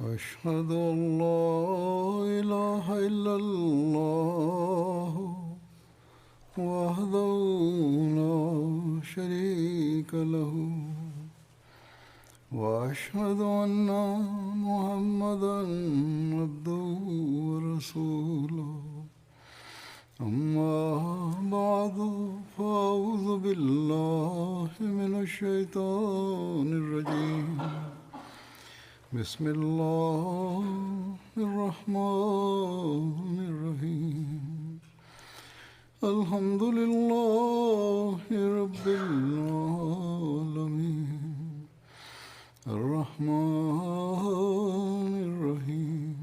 أشهد أن لا إله إلا الله وحده لا شريك له وأشهد أن محمدا عبده ورسوله أما بعد فأعوذ بالله من الشيطان الرجيم بسم الله الرحمن الرحيم الحمد لله رب العالمين الرحمن الرحيم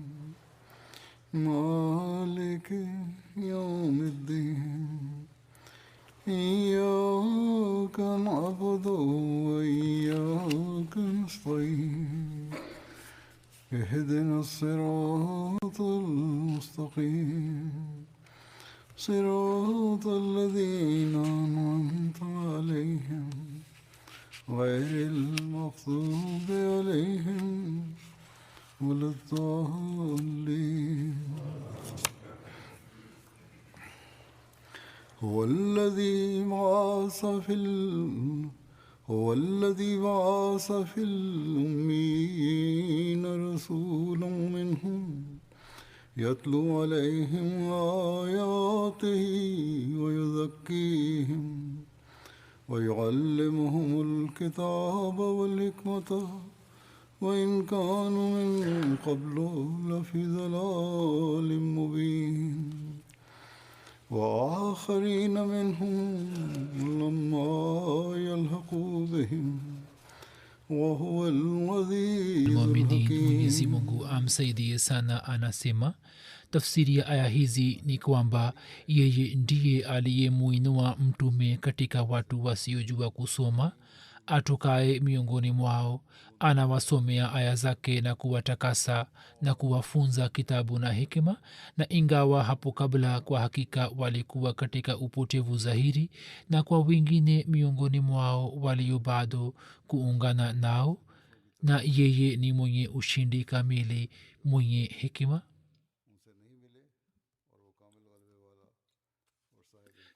مالك يوم الدين إياك نعبد وإياك نستعين اهدنا الصراط المستقيم صراط الذين أنعمت عليهم غير المغضوب عليهم ولا الضالين هو الذي بعث في الأميين رسولا منهم يتلو عليهم آياته ويزكيهم ويعلمهم الكتاب والحكمة وإن كانوا من قبل لفي ضلال مبين وآخرين منهم لما يلحقوا بهم وهو العزيز Mwenyezi الحكيم. Mungu amsaidie sana. Anasema tafsiri ya aya hizi ni kwamba yeye ndiye aliyemuinua mtume katika watu wasiojua kusoma, atokaye miongoni mwao, anawasomea aya zake na kuwatakasa na kuwafunza kitabu na hekima. Na ingawa hapo kabla kwa hakika walikuwa katika upotevu zahiri, na kwa wengine miongoni mwao walio bado kuungana nao, na yeye ni mwenye ushindi kamili, mwenye hekima.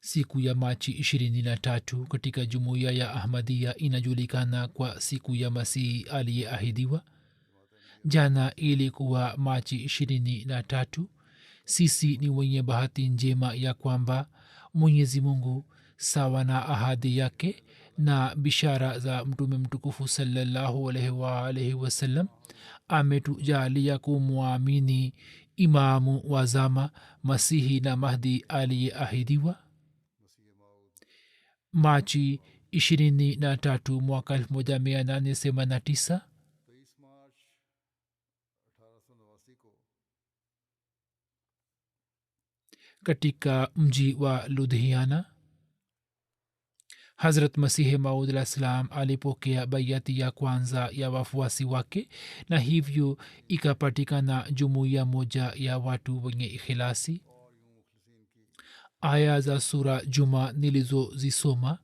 Siku ya Machi 23 katika jumuiya ya Ahmadiyya inajulikana kwa siku ya Masihi aliyeahidiwa. Jana ilikuwa Machi 23. Sisi ni wenye bahati njema ya kwamba Mwenyezi Mungu sawa na ahadi yake na bishara za mtume mtukufu sallallahu alaihi wasallam ametujalia kumwamini imamu wa zama, Masihi na Mahdi aliyeahidiwa. Machi 23 mwaka 1889 katika mji wa Ludhiana, Hazrat Masihi Maud alayhi salam alipokea bayati ya kwanza ya wafuasi wake, na hivyo ikapatikana jumuiya moja ya watu wenye ikhilasi. Aya za sura Juma nilizozisoma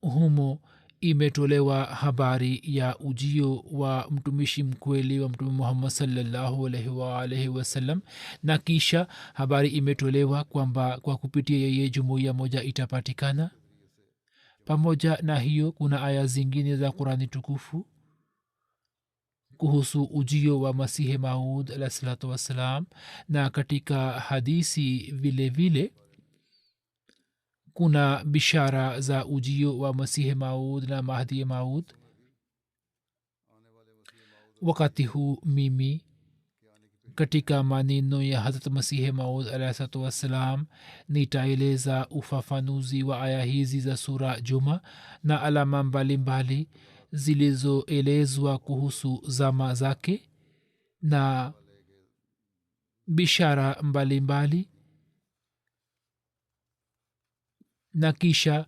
humo imetolewa habari ya ujio wa mtumishi mkweli wa mtume Muhammad sallallahu alaihi wasallam, na kisha habari imetolewa kwamba kwa kupitia yeye jumuiya moja itapatikana. Pamoja na hiyo kuna aya zingine za Qurani tukufu kuhusu ujio wa Masihi Maud alayhi salatu wassalam, na katika hadisi vile vile kuna bishara za ujio wa Masihi Maud na Mahdi Maud. Wakati huu mimi katika maneno ya Hazrat Masihi Maud alayhi salatu wassalam nitaeleza ufafanuzi wa aya hizi za sura Juma na alama mbalimbali zilizoelezwa kuhusu zama zake na bishara mbalimbali, na kisha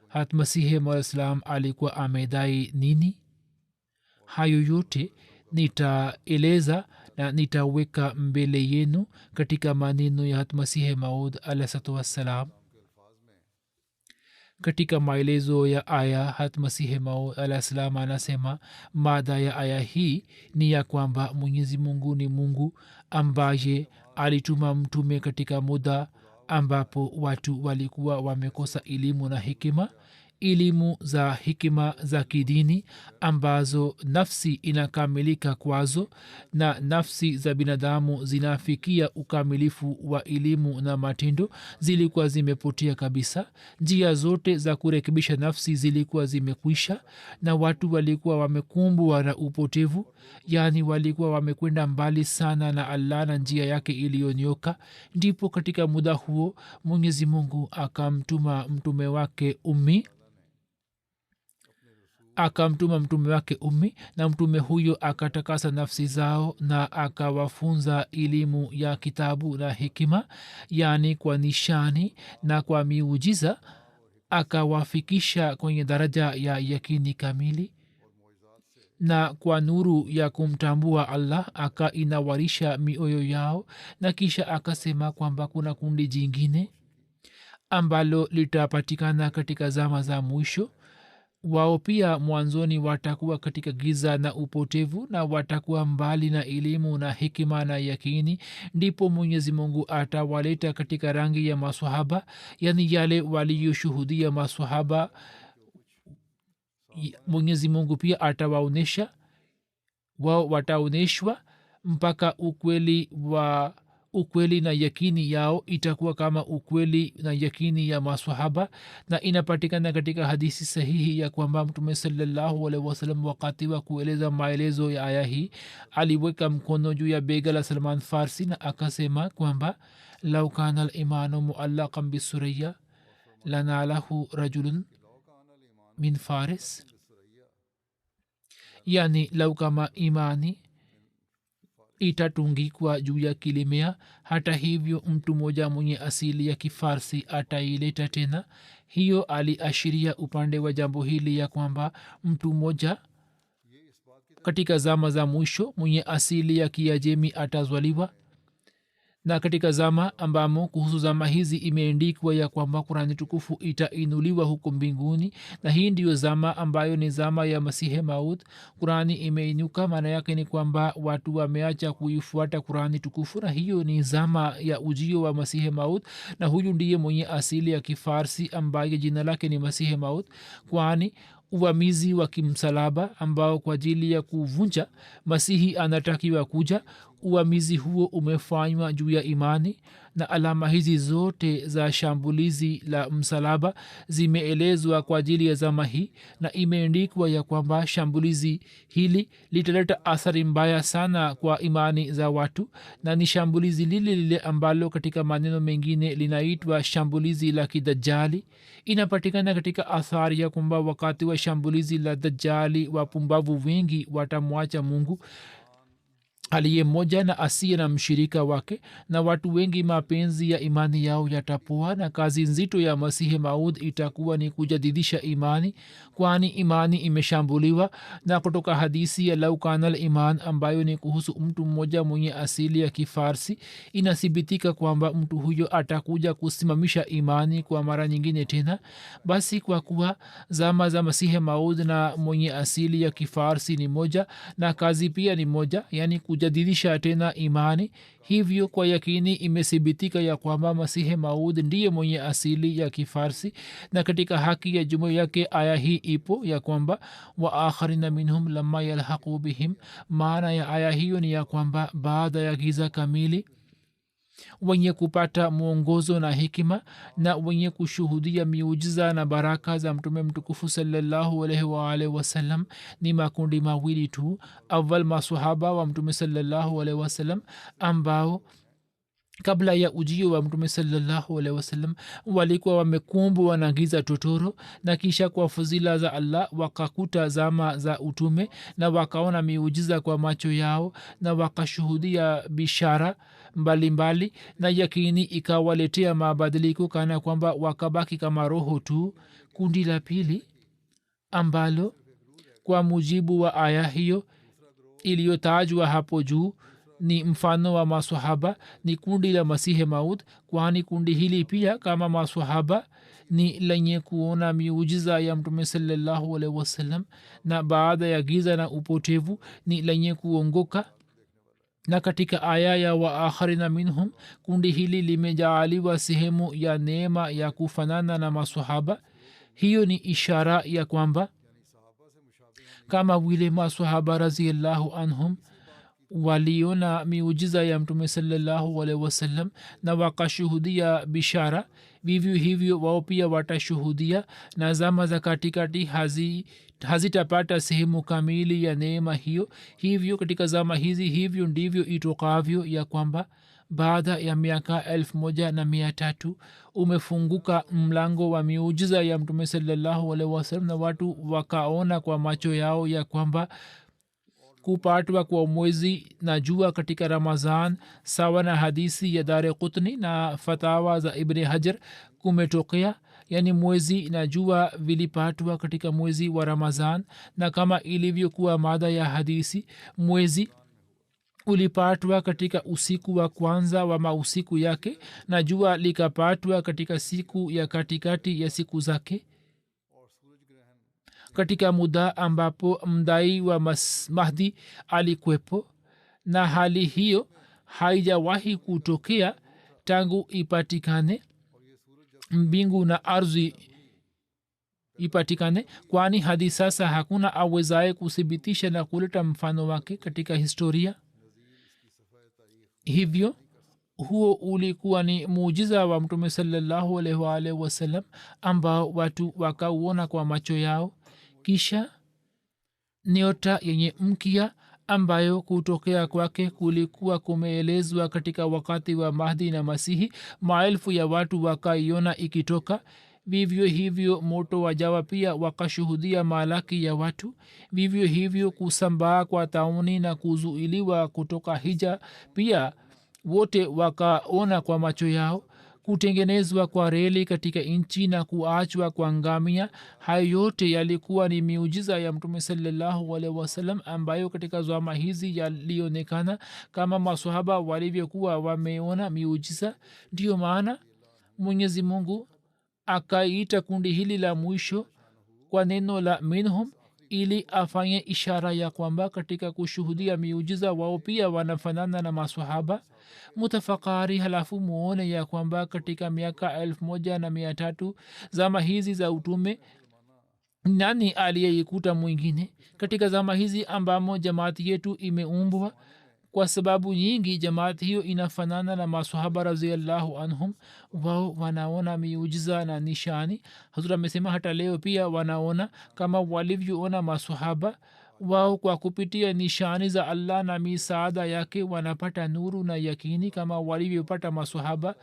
Hazrat Masihi Maud salam alikuwa amedai nini. Hayo yote nitaeleza na nitaweka mbele yenu katika maneno ya Hazrat Masihi Maud alayhi salatu wassalam. katika maelezo ya aya hat masihi maud alah salam anasema mada ya aya hii ni ya kwamba mwenyezi mungu ni mungu ambaye alituma mtume katika muda ambapo watu walikuwa wamekosa elimu na hekima elimu za hikima za kidini ambazo nafsi inakamilika kwazo na nafsi za binadamu zinafikia ukamilifu wa elimu na matendo zilikuwa zimepotea kabisa. Njia zote za kurekebisha nafsi zilikuwa zimekwisha na watu walikuwa wamekumbwa na upotevu, yaani walikuwa wamekwenda mbali sana na Allah na njia yake iliyonyoka. Ndipo katika muda huo Mwenyezi Mungu akamtuma mtume wake ummi na mtume huyo akatakasa nafsi zao na akawafunza elimu ya kitabu na hekima, yaani kwa nishani na kwa miujiza akawafikisha kwenye daraja ya yakini kamili, na kwa nuru ya kumtambua Allah akainawarisha mioyo yao. Na kisha akasema kwamba kuna kundi jingine ambalo litapatikana katika zama za mwisho. Wao pia mwanzoni watakuwa katika giza na upotevu na watakuwa mbali na elimu na hekima na yakini. Ndipo Mwenyezi Mungu atawaleta katika rangi ya maswahaba, yani yale waliyoshuhudia maswahaba. Mwenyezi Mungu pia atawaonesha, wao wataoneshwa mpaka ukweli na yakini yao itakuwa kama ukweli na yakini ya maswahaba. Na inapatikana katika hadisi sahihi ya kwamba Mtume sallallahu alaihi wasallam wakati wa kueleza maelezo ya aya hii aliweka mkono juu ya bega la Salman Farsi na akasema kwamba lau kana al-imanu muallaqan bisuraya lanalahu rajulun min Faris, yani lau kama imani itatungikwa juu ya kilimea, hata hivyo mtu mmoja mwenye asili ya Kifarsi ataileta tena. Hiyo aliashiria upande wa jambo hili ya kwamba mtu mmoja katika zama za mwisho mwenye asili ya Kiajemi atazwaliwa. Na katika zama ambamo kuhusu zama hizi imeandikwa ya kwamba Qur'ani tukufu itainuliwa huko mbinguni, na hii ndiyo zama ambayo ni zama ya Masihi Maud. Qur'ani imeinuka, maana yake ni kwamba watu wameacha kuifuata Qur'ani tukufu, na hiyo ni zama ya ujio wa Masihi Maud. Na huyu ndiye mwenye asili ya Kifarsi ambaye jina lake ni Masihi Maud, kwani uvamizi wa kimsalaba ambao kwa ajili ya kuvunja Masihi anatakiwa kuja, uvamizi huo umefanywa juu ya imani. Na alama hizi zote za shambulizi la msalaba zimeelezwa kwa ajili ya zama hii, na imeandikwa ya kwamba shambulizi hili litaleta athari mbaya sana kwa imani za watu, na ni shambulizi lile lile ambalo katika maneno mengine linaitwa shambulizi la kidajali. Inapatikana katika athari ya kwamba wakati wa shambulizi la dajali wapumbavu wengi watamwacha Mungu aliye mmoja na asiye na mshirika wake, na watu wengi mapenzi ya imani yao yatapoa, na kazi nzito ya Masihi Maud itakuwa ni kujadidisha imani, kwani imani imeshambuliwa. Na kutoka hadisi ya lau kana al-iman ambayo ni kuhusu mtu mmoja mwenye asili ya Kifarsi, inathibitika kwamba mtu huyo atakuja kusimamisha imani kwa mara nyingine tena. Basi kwa kuwa zama za Masihi Maud na mwenye asili ya Kifarsi ni moja na kazi pia ni moja, yani kujadidisha tena imani, hivyo kwa yakini imethibitika ya kwamba Masihi Maud ndiye mwenye asili ya Kifarsi. Na katika haki ya jumuiya yake aya hii ipo ya kwamba wa akharina minhum lamma yalhaqu bihim. Maana ya aya hiyo ni ya kwamba baada ya giza kamili wenye kupata mwongozo na hekima na wenye kushuhudia miujiza na baraka za mtume mtukufu sallallahu alaihi wa alihi wasallam ni makundi mawili tu. Awal maswahaba wa mtume sallallahu alaihi wasallam ambao kabla ya ujio wa mtume sallallahu alaihi wasallam walikuwa wamekumbwa na giza totoro, na kisha kwa fadhila za Allah wakakuta zama za utume na wakaona miujiza kwa macho yao na wakashuhudia bishara mbalimbali, na yakini ikawaletea mabadiliko kana kwamba wakabaki kama roho tu. Kundi la pili ambalo kwa mujibu wa aya hiyo iliyotajwa hapo juu ni mfano wa maswahaba ni kundi la masihi maud kwani kundi hili pia kama maswahaba ni lenye kuona miujiza ya mtume sallallahu alaihi wasallam na baada ya giza na upotevu ni lenye kuongoka na katika aya ya waakharina minhum kundi hili limejaaliwa sehemu ya neema ya kufanana na maswahaba hiyo ni ishara ya kwamba kama vile maswahaba raziallahu anhum waliona miujiza ya mtume sallallahu alaihi wasallam na wakashuhudia bishara vivyo hivyo wao pia watashuhudia na zama za katikati hazitapata sehemu kamili ya neema hiyo hivyo katika zama hizi hivyo ndivyo itokavyo ya kwamba baada ya miaka 1300 umefunguka mlango wa miujiza ya mtume sallallahu alaihi wasallam na watu wakaona kwa macho yao ya kwamba kupatwa kwa mwezi na jua katika ramazan sawa na hadisi ya dare qutni na fatawa za ibn hajar kumetokea yani mwezi na jua vilipatwa katika mwezi wa ramazan na kama ilivyokuwa mada ya hadisi mwezi ulipatwa katika usiku wa kwanza wa mausiku yake na jua likapatwa katika siku ya katikati ya siku zake katika muda ambapo mdai wa mahdi alikwepo na hali hiyo haijawahi kutokea tangu ipatikane mbingu na ardhi ipatikane kwani hadi sasa hakuna awezaye kuthibitisha na kuleta mfano wake katika historia hivyo huo ulikuwa ni muujiza wa mtume sallallahu alaihi wasallam ambao watu wakauona kwa macho yao kisha nyota yenye mkia ambayo kutokea kwake kulikuwa kumeelezwa katika wakati wa mahdi na masihi maelfu ya watu wakaiona ikitoka vivyo hivyo moto wa jawa pia wakashuhudia malaki ya watu vivyo hivyo kusambaa kwa tauni na kuzuiliwa kutoka hija pia wote wakaona kwa macho yao kutengenezwa kwa reli katika nchi na kuachwa kwa ngamia hayo yote yalikuwa ni miujiza ya mtume sallallahu alaihi wasallam ambayo katika zama hizi yalionekana kama maswahaba walivyokuwa wameona miujiza ndiyo maana mwenyezi mungu akaita kundi hili la mwisho kwa neno la minhum ili afanye ishara ya kwamba katika kushuhudia miujiza wao pia wanafanana na maswahaba mutafakari halafu muone ya kwamba katika miaka 1300 zama hizi za utume nani aliyeikuta mwingine katika zama hizi ambamo jamaati yetu imeumbwa kwa sababu nyingi jamaati hiyo inafanana na maswahaba raziallahu anhum wao wanaona miujiza na nishani hazur amesema hata leo pia wanaona kama walivyoona maswahaba wao kwa kupitia nishani za allah na misaada yake wanapata nuru na yakini kama walivyopata maswahaba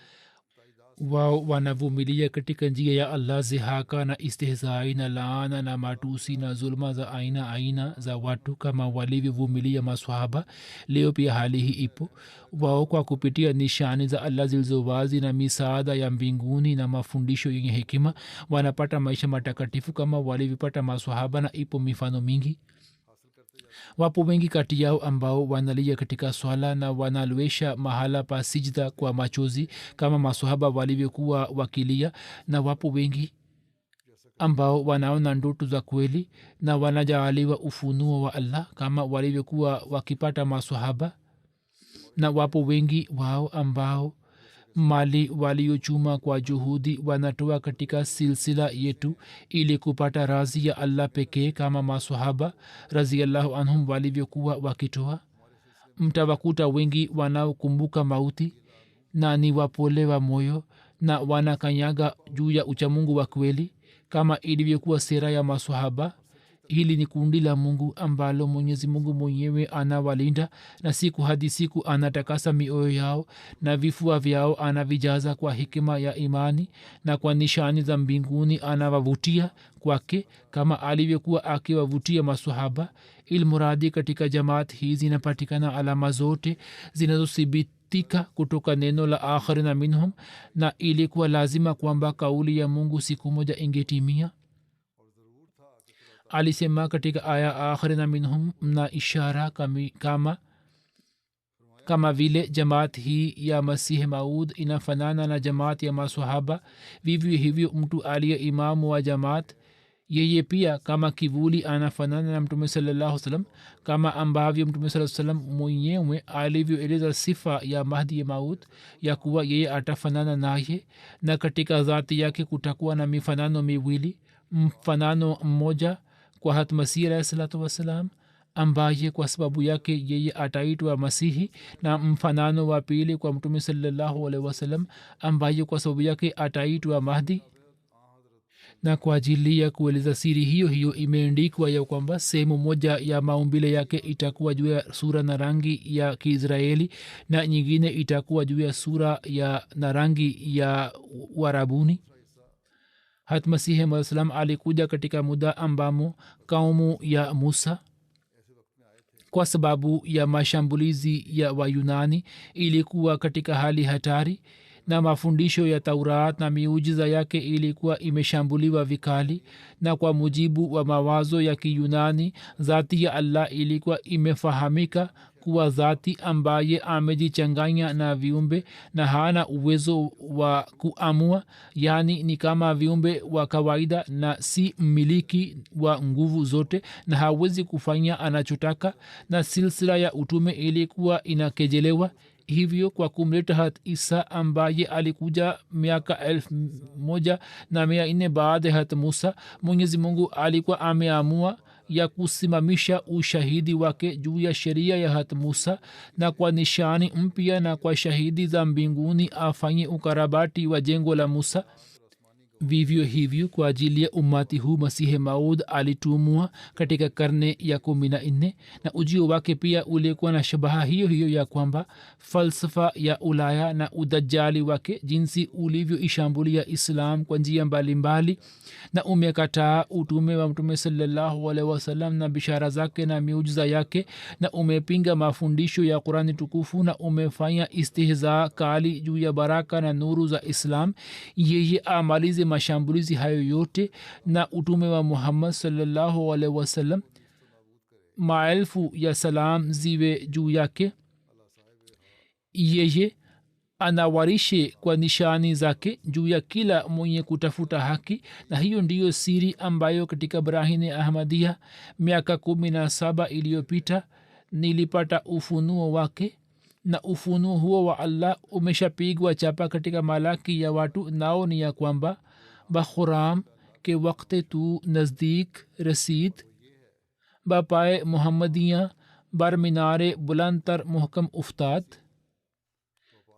wao wanavumilia katika njia ya allah zihaka na istihzai na laana na matusi na zulma za aina aina za watu kama walivyovumilia maswahaba leo pia hali hii ipo wao kwa kupitia nishani za allah zilizowazi na misaada ya mbinguni na mafundisho yenye hekima wanapata maisha matakatifu kama walivyopata maswahaba na ipo mifano mingi wapo wengi kati yao ambao wanalia katika swala na wanalwesha mahala pa sijda kwa machozi kama maswahaba walivyokuwa wakilia na wapo wengi ambao wanaona ndoto za kweli na wanajaaliwa ufunuo wa allah kama walivyokuwa wakipata maswahaba na wapo wengi wao ambao mali waliochuma kwa juhudi wanatoa katika silsila yetu ili kupata razi ya allah pekee kama maswahaba raziallahu anhum walivyokuwa wakitoa mtawakuta wengi wanaokumbuka mauti na ni wapole wa moyo na wanakanyaga juu ya uchamungu wa kweli kama ilivyokuwa sera ya maswahaba hili ni kundi la mungu ambalo mwenyezi mungu mwenyewe anawalinda na siku hadi siku anatakasa mioyo yao na vifua vyao anavijaza kwa hikima ya imani na kwa nishani za mbinguni anawavutia kwake kama alivyokuwa akiwavutia maswahaba ilmuradi katika jamaat hii zinapatikana alama zote zinazothibitika kutoka neno la akharina minhum na ilikuwa lazima kwamba kauli ya mungu siku moja ingetimia alisema katika aya akharina minhum na ishara kama kama vile jamaat hii ya masihi maud inafanana na jamaat ya masahaba vivyo hivyo mtu aliye imamu wa jamaat yeye pia kama kivuli anafanana na mtume sallallahu salam kama ambavyo mtume sallallahu salam mwenyewe alivyoeleza sifa ya mahdi maud ya kuwa yeye atafanana naye na katika dhati yake kutakuwa na mifanano miwili mfanano mmoja kwa hat masihi alayhi salatu wassalam ambaye kwa sababu yake yeye ataitwa masihi na mfanano wa pili kwa mtume sallallahu alaihi wasallam ambaye kwa sababu yake ataitwa mahdi na kwa ajili ya kueleza siri hiyo hiyo imeandikwa ya kwamba sehemu moja ya maumbile yake itakuwa juu ya sura na rangi ya kiisraeli na nyingine itakuwa juu ya sura ya na rangi ya warabuni hat masihi maud salam alikuja katika muda ambamo kaumu ya musa kwa sababu ya mashambulizi ya wayunani ilikuwa katika hali hatari na mafundisho ya taurat na miujiza yake ilikuwa imeshambuliwa vikali na kwa mujibu wa mawazo ya kiyunani dhati ya allah ilikuwa imefahamika kuwa dhati ambaye amejichanganya na viumbe na hana uwezo wa kuamua yaani ni kama viumbe wa kawaida na si mmiliki wa nguvu zote na hawezi kufanya anachotaka na silsila ya utume ilikuwa inakejelewa hivyo kwa kumleta hat isa ambaye alikuja miaka 1400 baada ya hat musa mwenyezi mungu alikuwa ameamua ya kusimamisha ushahidi wake juu ya sheria ya hat musa na kwa nishani mpya na kwa shahidi za mbinguni afanye ukarabati wa jengo la musa vivyo hivyo kwa ajili ya umati huu masihi maud alitumwa katika karne ya 14 na ujio wake pia ulikuwa na shabaha hiyo hiyo ya kwamba falsafa ya ulaya na udajali wake jinsi ulivyoishambulia islam kwa njia mbalimbali na umekataa utume wa mtume sallallahu alaihi wasallam na bishara zake na miujiza yake na umepinga mafundisho ya qurani tukufu na umefanya istihza kali juu ya baraka na nuru za islam yeye amalize mashambulizi hayo yote na utume wa muhammad sallallahu alaihi wasallam maelfu ya salam ziwe juu yake yeye anawarishe kwa nishani zake juu ya kila mwenye kutafuta haki na hiyo ndiyo siri ambayo katika brahine ahmadia miaka 17 iliyopita nilipata ufunuo wake na ufunuo huo wa allah umeshapigwa chapa katika malaki ya watu nao ni ya kwamba बखुराम के वक्त तू नज़दीक रसीद बापाए मुहम्मदियाँ बर मीनार बुलंदतर मुहकम उफ्ताद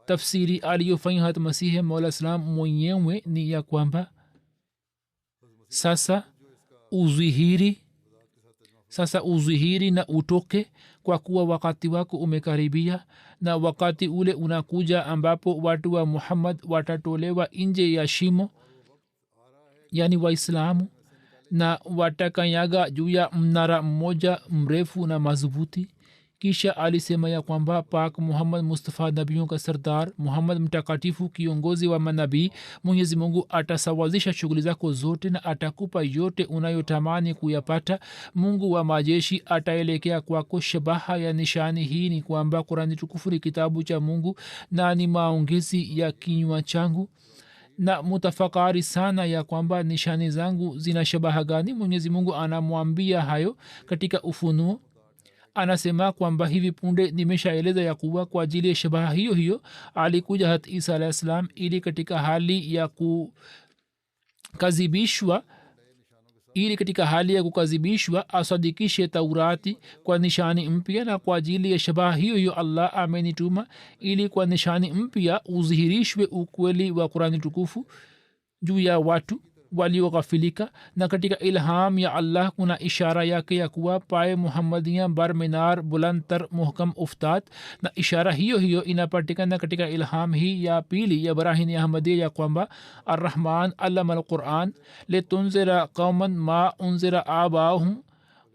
tafsiri aliyofanya masihi maula salam mwenyewe ni ya kwamba sasa uzihiri na utoke kwa kuwa wakati wako umekaribia na wakati ule unakuja ambapo watu wa muhammad watatolewa nje ya shimo yani waislamu na watakanyaga juu ya mnara mmoja mrefu na madhubuti kisha alisema ya kwamba pak muhammad mustafa nabiyon ka sardar muhammad mtakatifu kiongozi wa manabii mwenyezi mungu atasawazisha shughuli zako zote na atakupa yote unayotamani kuyapata mungu wa majeshi ataelekea kwako shabaha ya nishani hii ni kwamba kurani tukufu ni kitabu cha mungu na ni maongezi ya kinywa changu na mutafakari sana ya kwamba nishani zangu zina shabaha gani mwenyezi mungu anamwambia hayo katika ufunuo anasema kwamba hivi punde nimeshaeleza ya kuwa kwa ajili ya shabaha hiyo hiyo alikuja hat isa alah salam ili katika hali ya kukazibishwa asadikishe taurati kwa nishani mpya na kwa ajili ya shabaha hiyo hiyo allah amenituma ili kwa nishani mpya uzihirishwe ukweli wa qurani tukufu juu ya watu walioghafilika na katika ilham ya allah kuna ishara yake ya kuwa pae muhammadiya bar minar bulandtar muhkam uftad na ishara hiyo hiyo inapatikana katika ilham hii ya pili ya barahini ahmadia ya kwamba arrahman allama alquran litunzira qauman ma unzira abahum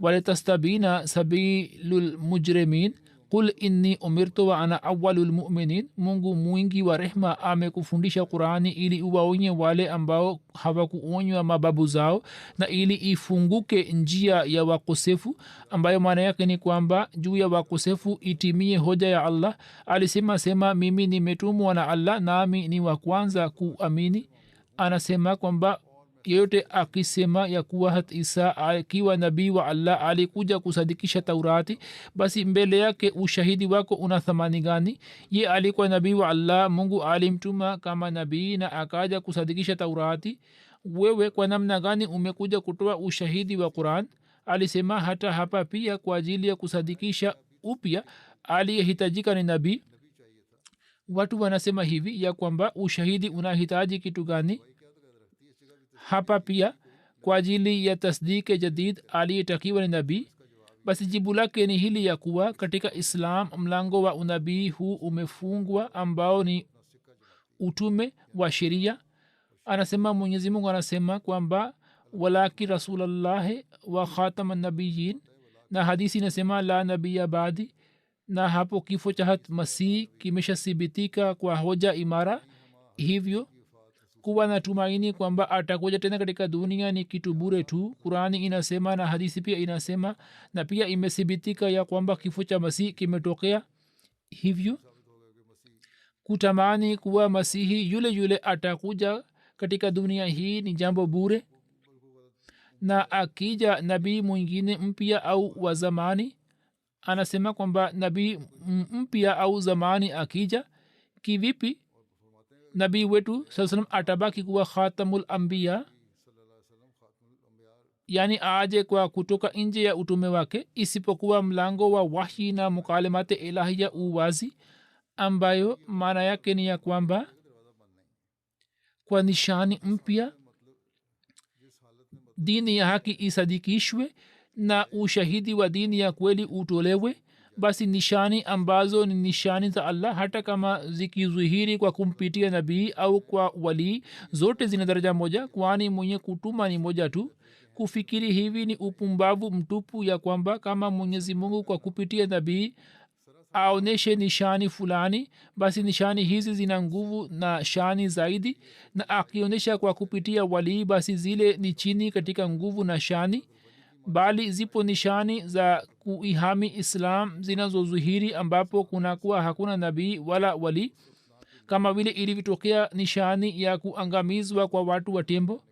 walitastabina sabilul mujrimin qul inni umirtu wa ana awalu lmuminin, mungu mwingi wa rehma amekufundisha qurani ili uwaonye wale ambao hawakuonywa mababu zao na ili ifunguke njia ya wakosefu, ambayo maana yake ni kwamba juu ya wakosefu itimie hoja ya allah. Alisema sema mimi nimetumwa na allah nami ni wa kwanza kuamini. Anasema kwamba yeyote akisema ya kuwa hat isa akiwa nabii wa allah alikuja kusadikisha taurati, basi mbele yake ushahidi wako una thamani gani? Ye alikuwa nabii wa allah, mungu alimtuma kama nabii na akaja kusadikisha taurati. Wewe kwa namna gani umekuja kutoa ushahidi wa quran? Alisema hata hapa pia kwa ajili ya kusadikisha upya aliyehitajika ni nabii. Watu wanasema hivi ya kwamba ushahidi unahitaji kitu gani? Hapa pia kwa ajili ya tasdiki jadid aliyetakiwa ni nabii. Basi jibu lake ni hili ya kuwa katika islam mlango wa unabii huu umefungwa ambao ni utume wa sheria. Anasema mwenyezi mungu anasema kwamba walaki rasulallahi wa khatama nabiyin, na hadisi inasema la nabiya baadi, na hapo kifo cha hat masih kimeshathibitika kwa hoja imara. Hivyo kuwa na tumaini kwamba atakuja tena katika dunia ni kitu bure tu. qurani inasema na hadisi pia inasema, na pia imethibitika ya kwamba kifo cha masih kimetokea. Hivyo kutamani kuwa masihi yule yule atakuja katika dunia hii ni jambo bure, na akija nabii mwingine mpya au wa zamani, anasema kwamba nabii mpya au zamani akija kivipi nabii wetu saa salam atabaki kuwa khatamul ambiya, yani aje kwa kutoka nje ya utume wake, isipokuwa mlango wa wahyi na mukalimate ilahia uwazi, ambayo maana yake ni ya kwamba kwa nishani mpya dini ya haki isadikishwe na ushahidi wa dini ya kweli utolewe. Basi nishani ambazo ni nishani za allah, hata kama zikizuhiri kwa kumpitia nabii au kwa walii, zote zina daraja moja, kwani mwenye kutuma ni moja tu. Kufikiri hivi ni upumbavu mtupu, ya kwamba kama mwenyezi mungu kwa kupitia nabii aoneshe nishani fulani, basi nishani hizi zina nguvu na shani zaidi, na akionyesha kwa kupitia walii, basi zile ni chini katika nguvu na shani. Bali zipo nishani za kuihami islam zinazozuhiri ambapo kunakuwa hakuna nabii wala wali, kama vile ilivyotokea nishani ya kuangamizwa kwa watu wa tembo.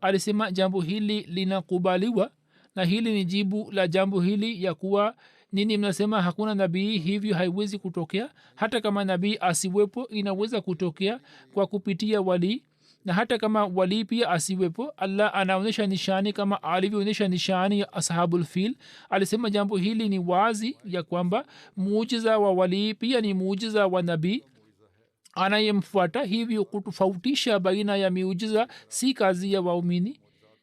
Alisema jambo hili linakubaliwa, na hili ni jibu la jambo hili ya kuwa nini mnasema hakuna nabii, hivyo haiwezi kutokea. Hata kama nabii asiwepo inaweza kutokea kwa kupitia wali, na hata kama wali pia asiwepo, allah anaonyesha nishani kama alivyoonyesha nishani ya ashabul fil. Alisema jambo hili ni wazi ya kwamba muujiza wa wali pia ni muujiza wa nabii anayemfuata. Hivyo kutofautisha baina ya miujiza si kazi ya waumini.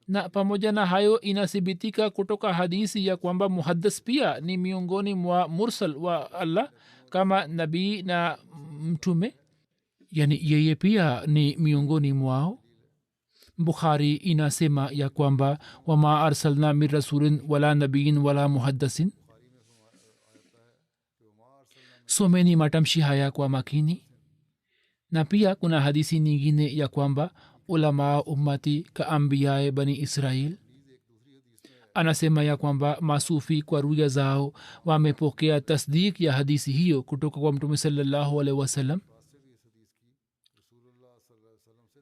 Na pamoja na hayo inathibitika kutoka hadisi ya kwamba muhaddas pia ni miongoni mwa mursal wa allah kama nabii na mtume, yani yeye pia ni miongoni mwao. bukhari inasema ya kwamba wama arsalna min rasulin wala nabiyin wala muhaddasin. someni matamshi haya kwa makini. na pia kuna hadisi nyingine ya kwamba ulama ummati ka ambiyae bani israel. anasema ya kwamba masufi kwa ruya zao wamepokea tasdik ya hadisi hiyo kutoka kwa mtume sallallahu alaihi wasallam.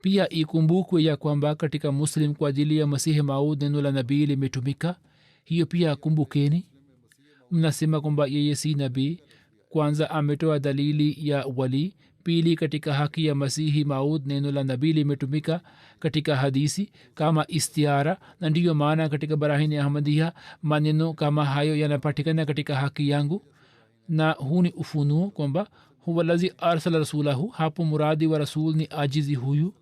pia ikumbukwe ya kwamba katika muslim kwa ajili ya masihi maud neno la nabii limetumika. hiyo pia kumbukeni. mnasema kwamba yeye si nabii. kwanza ametoa dalili ya wali. pili katika haki ya masihi maud neno la nabii limetumika katika hadisi kama istiara, na ndiyo maana katika barahini ahmadia maneno kama hayo yanapatikana katika haki yangu. na huu ni ufunuo kwamba huwa lazi arsala rasulahu. hapo muradi wa rasul ni ajizi huyu,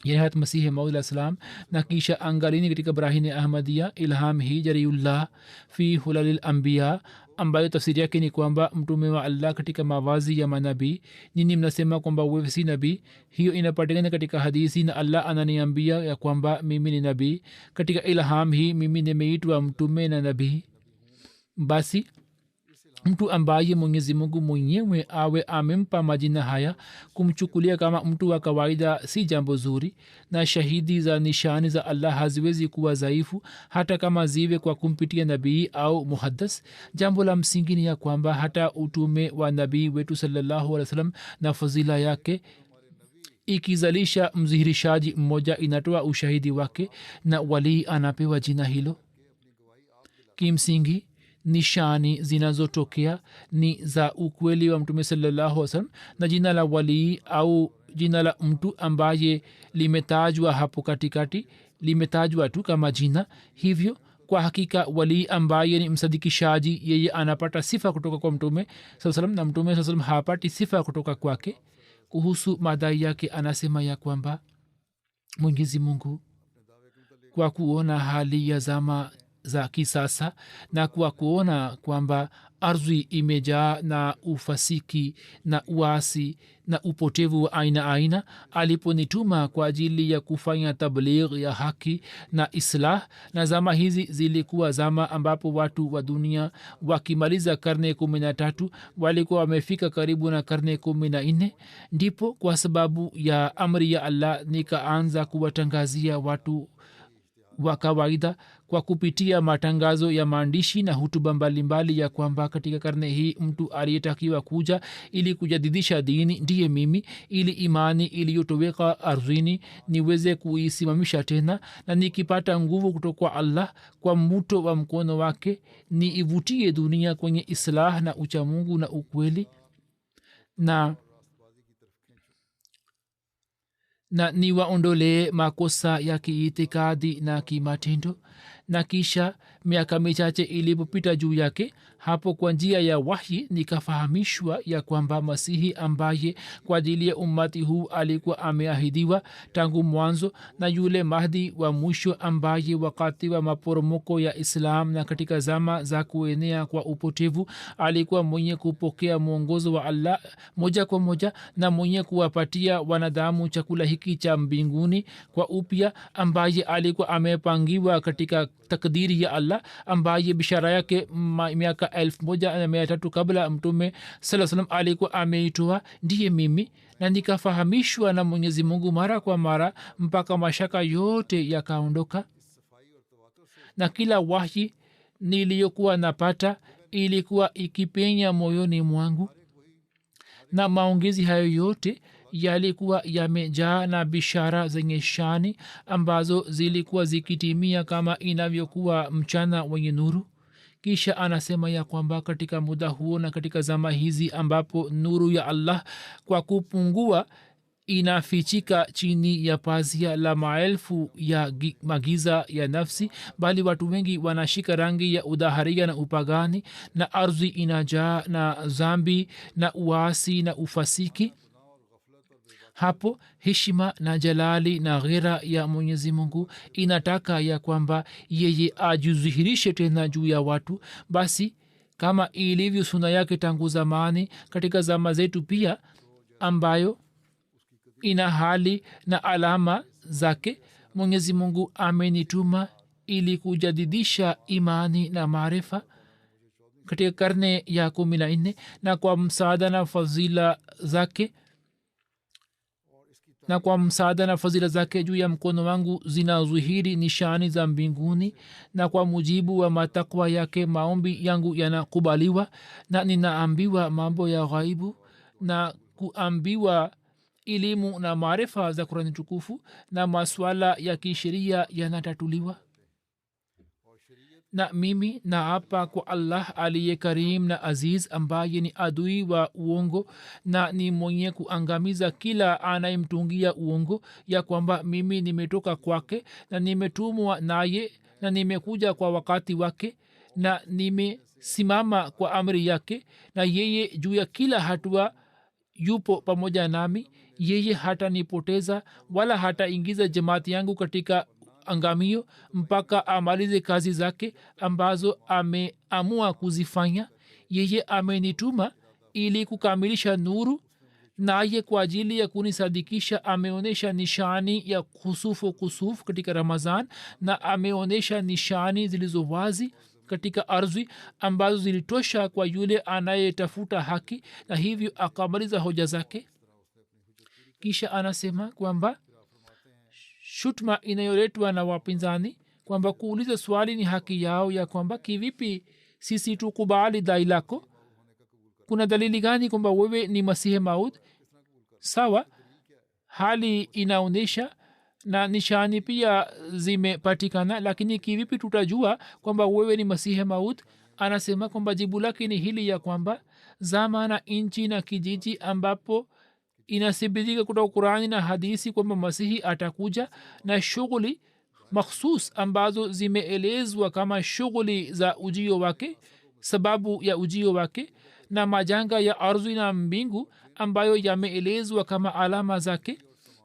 yani hat masihi maud alayhi salam. na kisha angalini katika barahini ahmadia ilham hi jariullah fi hulalil anbiya, ambayo tafsiri yake ni kwamba mtume wa allah katika mawazi ya manabii. nini mnasema kwamba wewe si nabii? hiyo inapatikana katika hadisi, na allah ananiambia ya kwamba mimi ni nabii. katika ilham hii mimi nimeitwa mtume na nabii. basi mtu ambaye mwenyezi mungu mwenyewe awe amempa majina haya kumchukulia kama mtu wa kawaida si jambo zuri, na shahidi za nishani za allah haziwezi kuwa dhaifu hata kama ziwe kwa kumpitia nabii au muhaddas. jambo la msingi ni ya kwamba hata utume wa nabii wetu sallallahu alaihi wasallam na fadhila yake ikizalisha mdhihirishaji mmoja inatoa ushahidi wake na walii anapewa jina hilo. kimsingi nishani zinazotokea ni za ukweli wa mtume sallallahu alaihi wasallam, na jina la walii au jina la mtu ambaye limetajwa hapo katikati limetajwa tu kama jina. hivyo kwa hakika walii ambaye ni msadikishaji yeye anapata sifa kutoka kwa mtume saa salam, na mtume saa salam hapati sifa kutoka kwake. kuhusu madai yake anasema ya kwamba mwenyezi mungu kwa kuona hali ya zama za kisasa na kwa kuona kwamba ardhi imejaa na ufasiki na uasi na upotevu wa aina aina, aliponituma kwa ajili ya kufanya tabligh ya haki na islah. na zama hizi zilikuwa zama ambapo watu wa dunia wakimaliza karne 13 walikuwa wamefika karibu na karne 14. ndipo kwa sababu ya amri ya allah nikaanza kuwatangazia watu wa kawaida kwa kupitia matangazo ya maandishi na hutuba mbalimbali ya kwamba katika karne hii mtu aliyetakiwa kuja ili kujadidisha dini ndiye mimi, ili imani iliyotoweka ardhini niweze kuisimamisha tena, na nikipata nguvu kutoka kwa allah kwa mvuto wa mkono wake niivutie dunia kwenye islah na uchamungu na ukweli, na niwaondolee makosa ya kiitikadi na kimatendo. na kisha miaka michache ilipopita juu yake, hapo kwa njia ya wahyi nikafahamishwa ya kwamba masihi ambaye kwa ajili ya ummati huu alikuwa ameahidiwa tangu mwanzo, na yule mahdi wa mwisho ambaye wakati wa maporomoko ya islam na katika zama za kuenea kwa upotevu alikuwa mwenye kupokea mwongozo wa allah moja kwa moja na mwenye kuwapatia wanadamu chakula hiki cha mbinguni kwa upya, ambaye alikuwa amepangiwa katika takdiri ya allah, ambaye bishara yake miaka 1300 kabla mtume sallallahu alaihi wasallam alikuwa ameitoa ndiye mimi. na nikafahamishwa na mwenyezi mungu mara kwa mara mpaka mashaka yote yakaondoka, na kila wahi niliyokuwa napata ilikuwa ikipenya moyoni mwangu, na maongezi hayo yote yalikuwa yamejaa na bishara zenye shani ambazo zilikuwa zikitimia kama inavyokuwa mchana wenye nuru. kisha anasema ya kwamba katika muda huo na katika zama hizi ambapo nuru ya allah kwa kupungua inafichika chini ya pazia la maelfu ya magiza ya nafsi, bali watu wengi wanashika rangi ya udaharia na upagani, na ardhi inajaa na zambi na uasi na ufasiki. hapo heshima na jalali na ghera ya mwenyezi mungu inataka ya kwamba yeye ajidhihirishe tena juu ya watu. basi kama ilivyo suna yake tangu zamani, katika zama zetu pia ambayo ina hali na alama zake, mwenyezi mungu amenituma ili kujadidisha imani na maarifa katika karne ya 14, na kwa msaada na fadhila zake juu ya mkono wangu zinazuhiri nishani za mbinguni, na kwa mujibu wa matakwa yake maombi yangu yanakubaliwa, na ninaambiwa mambo ya ghaibu na kuambiwa elimu na maarifa za Qur'ani tukufu, na maswala ya kisheria yanatatuliwa. na mimi naapa kwa allah aliye karim na aziz, ambaye ni adui wa uongo na ni mwenye kuangamiza kila anayemtungia uongo, ya kwamba mimi nimetoka kwake na nimetumwa naye na nimekuja kwa wakati wake na nimesimama kwa amri yake, na yeye juu ya kila hatua yupo pamoja nami. yeye hatanipoteza wala hataingiza jamaati yangu katika angamio mpaka amalize kazi zake ambazo ameamua kuzifanya. yeye amenituma ili kukamilisha nuru, naye kwa ajili ya kunisadikisha ameonyesha nishani ya kusufu katika Ramadhan, na ameonyesha nishani zilizo wazi katika ardhi ambazo zilitosha kwa yule anayetafuta haki, na hivyo akamaliza hoja zake. Kisha anasema kwamba shutma inayoletwa na wapinzani kwamba kuuliza swali ni haki yao, ya kwamba kivipi sisi tukubali dai lako, kuna dalili gani kwamba wewe ni masihi maud? Sawa, hali inaonyesha na nishani pia zimepatikana, lakini kivipi tutajua kwamba wewe ni masihi maud? Anasema kwamba jibu lake ni hili, ya kwamba zama na nchi na kijiji ambapo inasibitika kutoka Qurani na hadisi kwamba masihi atakuja, na shughuli makhsus ambazo zimeelezwa kama shughuli za ujio wake, sababu ya ujio wake, na majanga ya ardhi na mbingu ambayo yameelezwa kama alama zake,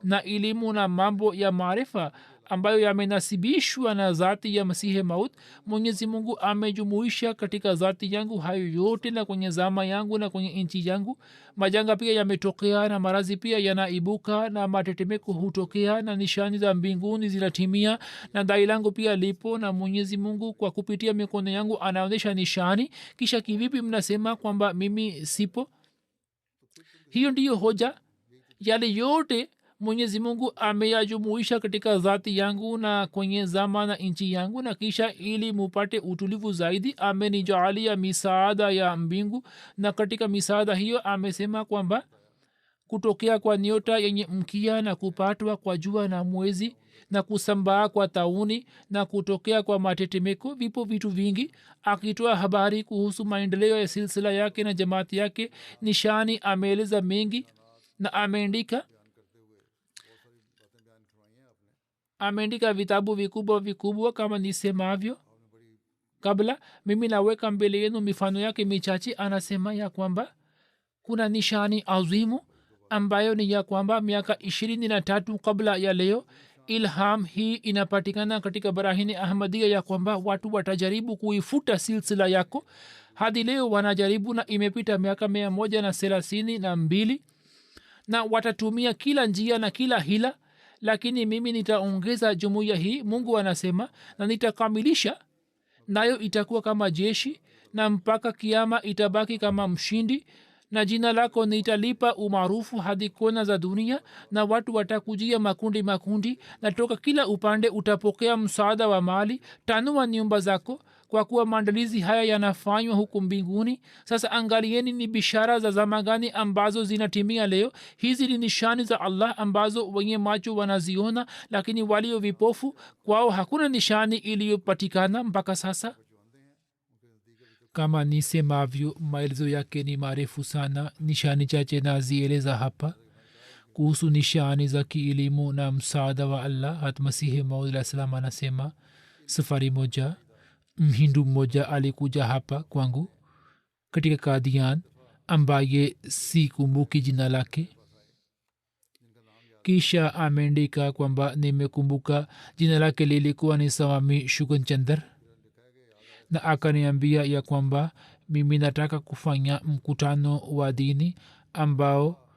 na elimu na mambo ya maarifa ambayo yamenasibishwa na zati ya masihi maut. Mwenyezi Mungu amejumuisha katika zati yangu hayo yote, na kwenye zama yangu na kwenye nchi yangu. Majanga pia yametokea, na marazi pia yanaibuka, na matetemeko hutokea, na nishani za mbinguni zinatimia, na dai langu pia lipo, na Mwenyezi Mungu kwa kupitia mikono yangu anaonyesha nishani. Kisha kivipi mnasema kwamba mimi sipo? Hiyo ndiyo hoja. Yale yote Mwenyezi Mungu ameyajumuisha katika zati yangu na kwenye zama na nchi yangu, na kisha ili mupate utulivu zaidi amenijaalia misaada ya mbingu, na katika misaada hiyo amesema kwamba kutokea kwa nyota yenye mkia, na kupatwa kwa jua na mwezi, na kusambaa kwa tauni, na kutokea kwa matetemeko, vipo vitu vingi. Akitoa habari kuhusu maendeleo ya silsila yake na jamaati yake, nishani ameeleza mengi, na ameandika vitabu vikubwa vikubwa kama nisemavyo kabla. Mimi naweka mbele yenu mifano yake michache. Anasema ya kwamba kuna nishani azimu ambayo ni ya kwamba miaka 23 kabla ya leo ilham hii inapatikana katika barahini ahmadia, ya kwamba watu watajaribu kuifuta silsila yako. Hadi leo wanajaribu, na imepita miaka 132 na watatumia kila njia na kila hila, lakini mimi nitaongeza jumuiya hii, Mungu anasema, na nitakamilisha nayo, itakuwa kama jeshi, na mpaka kiama itabaki kama mshindi, na jina lako nitalipa umaarufu hadi kona za dunia, na watu watakujia makundi makundi, na toka kila upande utapokea msaada wa mali. Tanua nyumba zako, kwa kuwa maandalizi haya yanafanywa huku mbinguni. Sasa angalieni ni bishara za zama gani ambazo zinatimia leo. Hizi ni nishani za Allah ambazo wenye macho wanaziona, lakini walio vipofu kwao hakuna nishani iliyopatikana mpaka sasa. Kama nisemavyo, maelezo yake ni marefu sana. Nishani chache nazieleza hapa. Kuhusu nishani za kielimu na msaada wa Allah, Hatmasihi Maud alayhi salam anasema, safari moja mhindu mmoja alikuja hapa kwangu katika Kadian, ambaye sikumbuki jina lake. Kisha ameandika kwamba nimekumbuka jina lake lilikuwa ni Swami Shukanchandar, na akaniambia ya kwamba mimi nataka kufanya mkutano wa dini ambao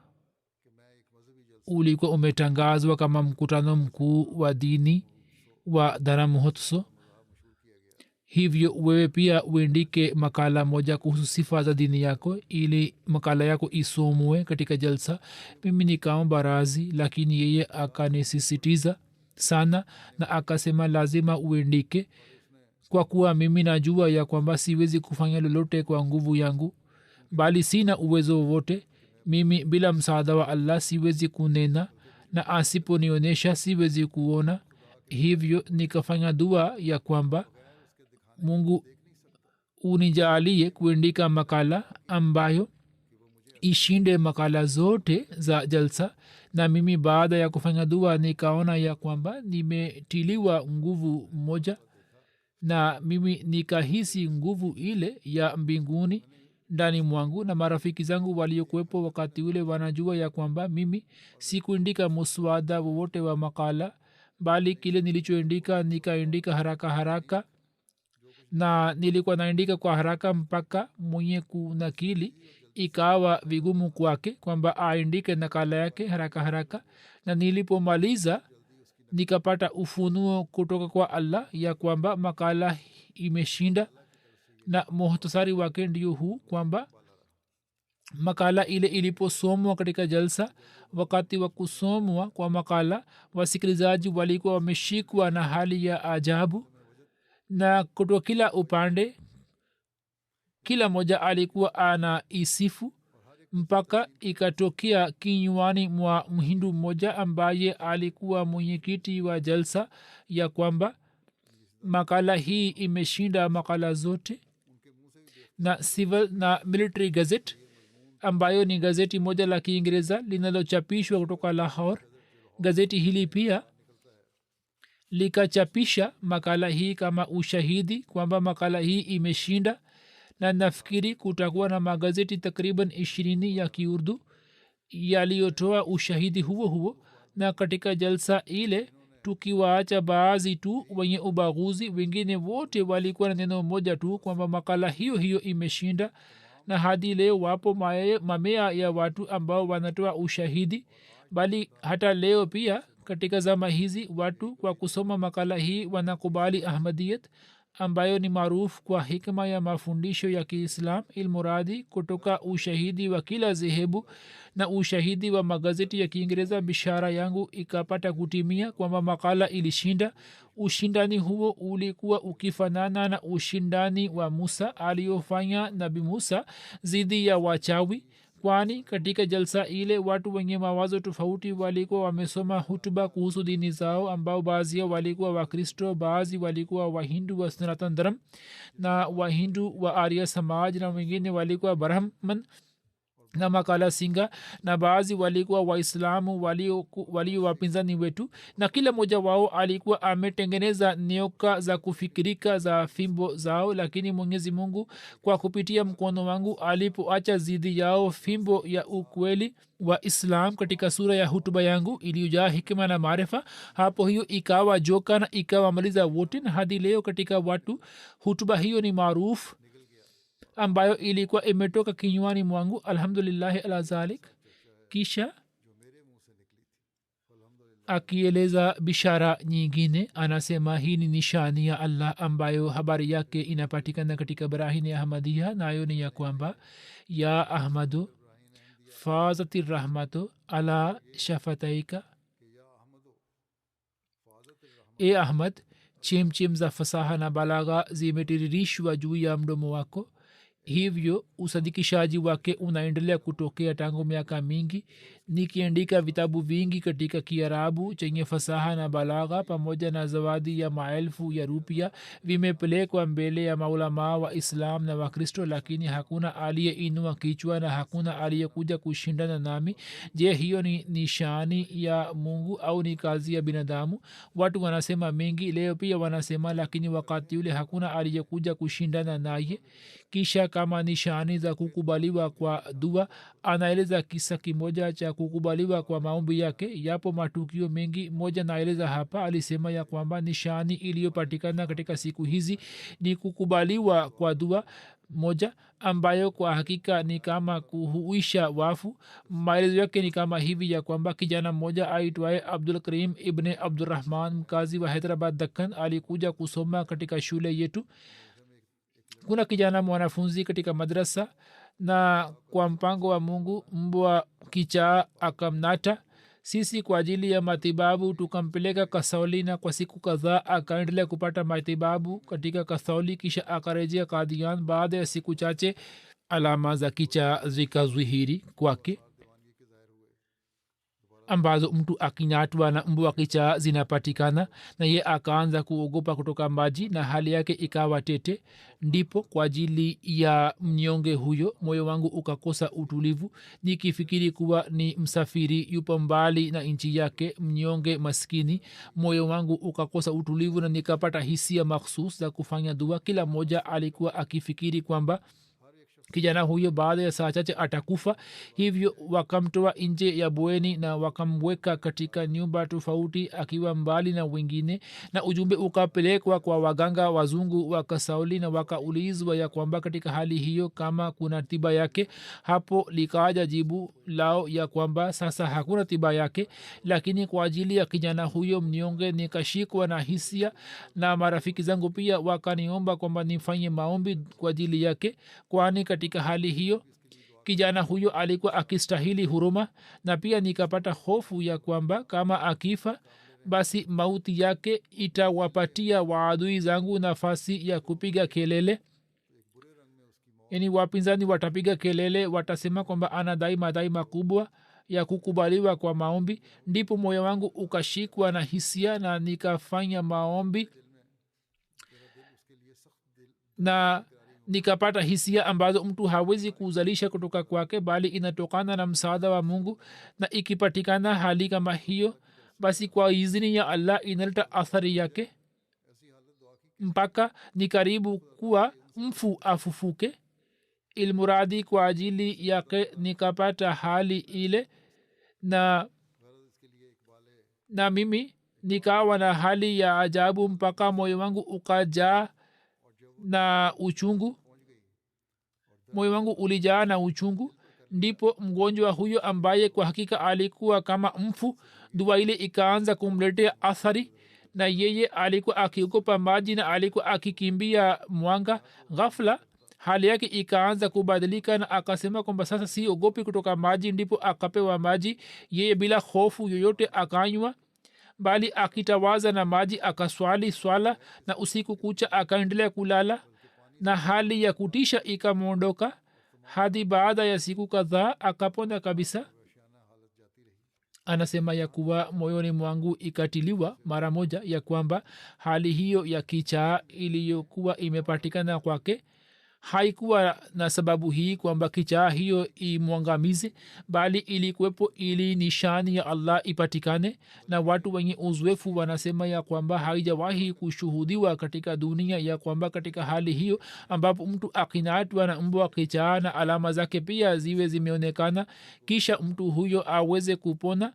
ulikuwa umetangazwa kama mkutano mkuu wa dini wa Dhara Mahotsav. Hivyo wewe pia uandike makala moja kuhusu sifa za dini yako, ili makala yako isomwe katika jalsa. Mimi nikaomba razi, lakini yeye akanisisitiza sana, na akasema lazima uandike, kwa kuwa mimi najua ya kwamba siwezi kufanya lolote kwa nguvu yangu, bali sina uwezo wowote. Mimi bila msaada wa Allah siwezi kunena, na asiponionyesha siwezi kuona. Hivyo nikafanya dua ya kwamba Mungu unijaalie kuandika makala ambayo ishinde makala zote za jalsa. Na mimi baada ya kufanya dua nikaona ya kwamba nimetiliwa nguvu moja, na mimi nikahisi nguvu ile ya mbinguni ndani mwangu. Na marafiki zangu waliokuwepo wakati ule wanajua ya kwamba mimi sikuandika muswada wowote wa makala, bali kile nilichoandika nikaandika haraka haraka, na nilikuwa naandika kwa haraka mpaka mwenye kunakili ikawa vigumu kwake kwamba aandike nakala yake haraka haraka. Na nilipomaliza nikapata ufunuo kutoka kwa Allah ya kwamba makala imeshinda, na muhtasari wake ndio huu kwamba makala ile iliposomwa katika jalsa wakati wa kusomwa kwa makala wasikilizaji walikuwa wameshikwa na hali ya ajabu na kutoka kila upande kila moja alikuwa ana isifu mpaka ikatokea kinywani mwa mhindu mmoja ambaye alikuwa mwenyekiti wa jalsa ya kwamba makala hii imeshinda makala zote na civil na military gazette ambayo ni gazeti moja la kiingereza linalochapishwa kutoka lahore gazeti hili pia likachapisha makala hii kama ushahidi kwamba makala hii imeshinda na nafikiri kutakuwa na magazeti takriban 20 ya kiurdu yaliyotoa ushahidi huo huo na katika jalsa ile tukiwaacha baadhi tu wenye ubaguzi wengine wote walikuwa na neno moja tu kwamba makala hiyo hiyo imeshinda na hadi leo wapo mamea ya watu ambao wanatoa ushahidi bali hata leo pia katika zama hizi watu kwa kusoma makala hii wanakubali ahmadiyat ambayo ni maarufu kwa hikma ya mafundisho ya kiislam ilmuradi kutoka ushahidi wa kila zehebu na ushahidi wa magazeti ya kiingereza bishara yangu ikapata kutimia kwamba makala ilishinda ushindani huo ulikuwa ukifanana na ushindani wa musa aliyofanya nabi musa zidi ya wachawi kwani katika jalsa ile watu wenye mawazo tofauti walikuwa wamesoma hutuba kuhusu dini zao ambao baadhi yao walikuwa wakristo baadhi walikuwa wahindu wa sanatan dharam na wahindu wa arya samaj na wengine walikuwa brahman na makala singa na baadhi walikuwa waislamu walio wapinzani wetu na kila mmoja wao alikuwa ametengeneza nyoka za kufikirika za fimbo zao lakini mwenyezi mungu kwa kupitia mkono wangu alipoacha zidi yao fimbo ya ukweli wa islam katika sura ya hutuba yangu iliyojaa hikima na maarifa hapo hiyo ikawa joka na ikawa maliza wote na hadi leo katika watu hutuba hiyo ni maarufu ambayo ilikuwa imetoka kinywani mwangu alhamdulillahi ala zalik kisha akieleza bishara nyingine anasema hii ni nishani ya allah ambayo habari yake inapatikana katika barahini ya ahmadia nayo ni ya kwamba ya ahmadu fazati rahmatu ala shafataika e ahmad chemchem za fasaha na balagha zimetiririshwa juu ya mdomo wako hivyo usadikishaji wake unaendelea kutokea tangu miaka mingi nikiandika vitabu vingi katika kiarabu chenye fasaha na balagha pamoja na zawadi ya maelfu ya rupia vimepelekwa mbele ya maulamaa wa islam na wakristo lakini hakuna aliyeinua kichwa na hakuna aliyekuja kushindana nami je hiyo ni nishani ya mungu au ni kazi ya binadamu watu wanasema mengi leo pia wanasema lakini wakati ule hakuna aliyekuja kushindana naye kisha kama nishani za kukubaliwa kwa dua anaeleza kisa kimoja cha kukubaliwa kwa maombi yake yapo matukio mengi moja naeleza hapa alisema ya kwamba nishani iliyopatikana katika siku hizi ni kukubaliwa kwa dua moja ambayo kwa hakika ni kama kuhuisha wafu maelezo yake ni kama hivi ya kwamba kijana mmoja aitwaye abdul karim ibn abdurrahman mkazi wa hyderabad dakkan alikuja kusoma katika shule yetu kuna kijana mwanafunzi katika madrasa na kwa mpango wa mungu mbwa kichaa akamnata sisi kwa ajili ya matibabu tukampeleka kasauli na kwa siku kadhaa akaendelea kupata matibabu katika kasauli kisha akarejea kadian baada ya siku chache alama za kichaa zikazwihiri kwake ambazo mtu akinyatwa na mbwa kichaa zinapatikana na ye akaanza kuogopa kutoka maji na hali yake ikawa tete ndipo kwa ajili ya mnyonge huyo moyo wangu ukakosa utulivu nikifikiri kuwa ni msafiri yupo mbali na nchi yake mnyonge maskini moyo wangu ukakosa utulivu na nikapata hisia makhsus za kufanya dua kila mmoja alikuwa akifikiri kwamba kijana huyo baada ya saa chache atakufa hivyo wakamtoa nje ya bweni na wakamweka katika nyumba tofauti akiwa mbali na wengine na ujumbe ukapelekwa kwa waganga wazungu wa kasauli na wakaulizwa ya kwamba katika hali hiyo kama kuna tiba yake hapo likaja jibu lao ya kwamba sasa hakuna tiba yake, lakini kwa ajili ya kijana huyo mnyonge nikashikwa na hisia, na marafiki zangu pia wakaniomba kwamba nifanye maombi kwa ajili yake, kwani katika hali hiyo kijana huyo alikuwa akistahili huruma. Na pia nikapata hofu ya kwamba kama akifa basi mauti yake itawapatia waadui zangu nafasi ya kupiga kelele, yani wapinzani watapiga kelele, watasema kwamba anadai madai makubwa ya kukubaliwa kwa maombi. Ndipo moyo wangu ukashikwa na hisia na nikafanya maombi, na nikapata hisia ambazo mtu hawezi kuzalisha kutoka kwake, bali inatokana na msaada wa mungu. Na ikipatikana hali kama hiyo, basi kwa izini ya allah inaleta athari yake mpaka ni karibu kuwa mfu afufuke. Ilmuradi kwa ajili yake nikapata hali ile, na mimi nikawa na hali ya ajabu mpaka moyo wangu ukajaa na uchungu, moyo wangu ulijaa na uchungu. Ndipo mgonjwa huyo ambaye kwa hakika alikuwa kama mfu, dua ile ikaanza kumletea athari, na yeye alikuwa akiogopa maji na alikuwa akikimbia mwanga. ghafla hali yake ikaanza kubadilika na akasema kwamba sasa siogopi kutoka maji. Ndipo akapewa maji, yeye bila hofu yoyote akanywa, bali akitawaza na maji akaswali swala, na usiku kucha akaendelea kulala, na hali ya kutisha ikamwondoka hadi baada ya siku kadhaa akapona kabisa. Anasema ya kuwa moyoni mwangu ikatiliwa mara moja ya kwamba hali hiyo ya kichaa iliyokuwa imepatikana kwake haikuwa na sababu hii kwamba kichaa hiyo imwangamize, bali ilikuwepo ili nishani ya allah ipatikane. Na watu wenye uzoefu wanasema ya kwamba haijawahi kushuhudiwa katika dunia ya kwamba katika hali hiyo ambapo mtu akinatwa na mbwa kichaa na alama zake pia ziwe zimeonekana, kisha mtu huyo aweze kupona.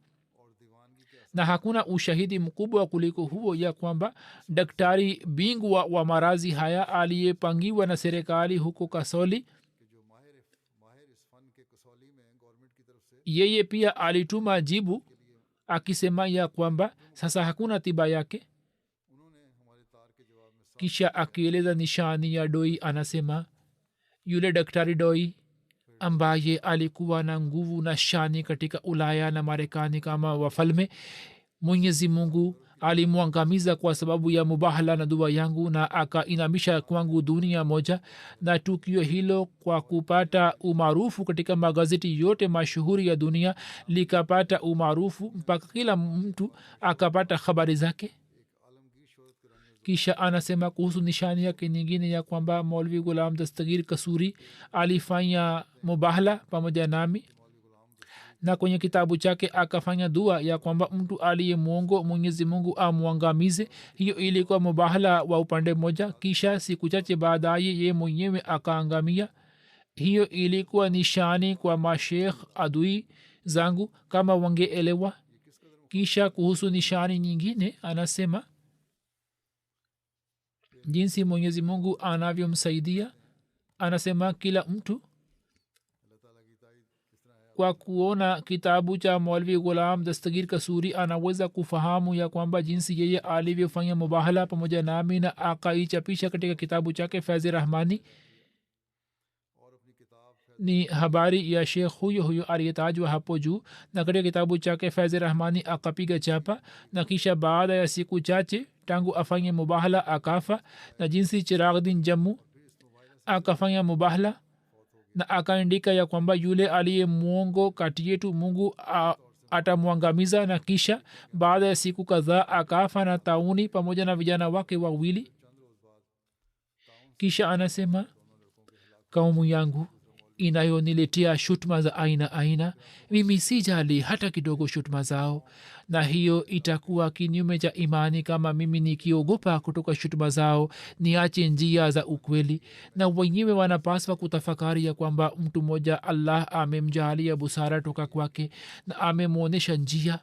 Na hakuna ushahidi mkubwa kuliko huo ya kwamba daktari bingwa wa marazi haya aliyepangiwa na serikali huko kasoli, yeye pia alituma jibu akisema ya kwamba sasa hakuna tiba yake. kisha akieleza nishani ya doi anasema yule daktari doi ambaye alikuwa na nguvu na shani katika ulaya na marekani kama wafalme, mwenyezi mungu alimwangamiza kwa sababu ya mubahala na dua yangu, na akainamisha kwangu dunia moja. Na tukio hilo kwa kupata umaarufu katika magazeti yote mashuhuri ya dunia likapata umaarufu mpaka kila mtu akapata habari zake. kisha anasema kuhusu nishani yake nyingine ya kwamba Maulvi Ghulam Dastagir Kasuri alifanya mubahala pamoja nami, na kwenye kitabu chake akafanya dua ya kwamba mtu aliye mwongo Mwenyezi Mungu amwangamize. Hiyo ilikuwa mubahala wa upande mmoja. Kisha siku chache baadaye ye mwenyewe akaangamia. Hiyo ilikuwa nishani kwa mashekh adui zangu kama wangeelewa. Kisha kuhusu nishani nyingine anasema jinsi Mwenyezi Mungu anavyomsaidia. Anasema kila mtu kwa kuona kitabu cha Maulvi Ghulam Dastagir Kasuri anaweza kufahamu ya kwamba jinsi yeye alivyofanya mubahala pamoja nami na akaichapisha katika kitabu chake Faiz-e Rahmani. Ni habari ya shekh huyo huyo aliyetajwa hapo juu, na katika kitabu chake Faiz-e Rahmani akapiga chapa, na kisha baada ya siku chache tangu afanye mubahala akafa. Na jinsi Chiragdin Jammu akafanya mubahala na akaandika ya kwamba yule aliye mwongo kati yetu Mungu atamwangamiza. Na kisha baada ya siku kadhaa akafa na tauni pamoja na vijana wake wawili. kisha anasema kaumu yangu inayoniletea shutma za aina aina, mimi sijali hata kidogo shutma zao, na hiyo itakuwa kinyume cha imani kama mimi nikiogopa kutoka shutma zao niache njia za ukweli. Na wenyewe wanapaswa kutafakari ya kwamba mtu mmoja Allah amemjalia busara toka kwake na amemwonyesha njia